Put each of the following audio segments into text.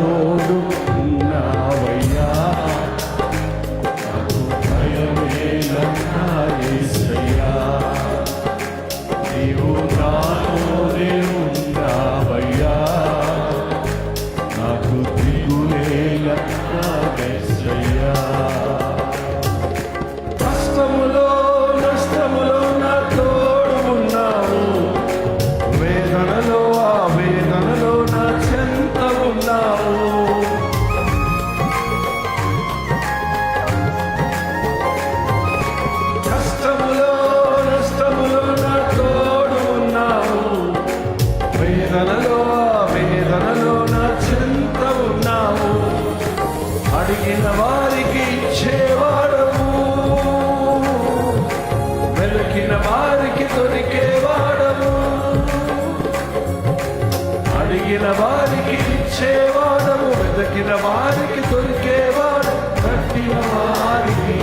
తోడు ఉన్నావయ్యా, నాకు భయమేలన్నా యేసయ్యా, నీవు నాతోనే ఉన్నావయ్యా, నాకు దిగులేలన్నా యేసయ్యా. కష్టములో నష్టములో నా తోడు ఉన్నావు, వేదనలో ఆ వేదనలో నా చెంత ఉన్నావు. కష్టములో నష్టములో నా తోడు ఉన్నావు, వేదనలో ఆ వేదనలో నా చెంత ఉన్నావు. అడిగిన వారికి ఇచ్చేవాడవు, వెలికిన వారికి దొరికేవాడవు. అడిగిన వారికి ఇచ్చేవాడవు, వెతికిన వారికి దొరికేవాడు. కట్టిన వారికి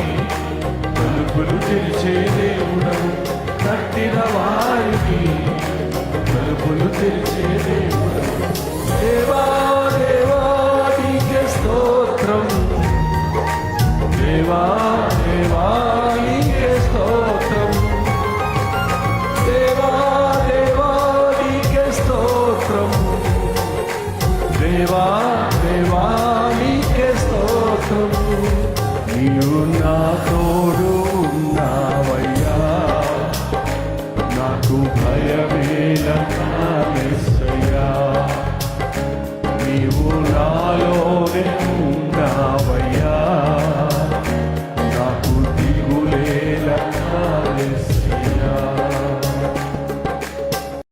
తలుపులు తెరిచే దేవుడవు, కట్టిన వారికి తలుపులు తెరిచే దేవుడవు.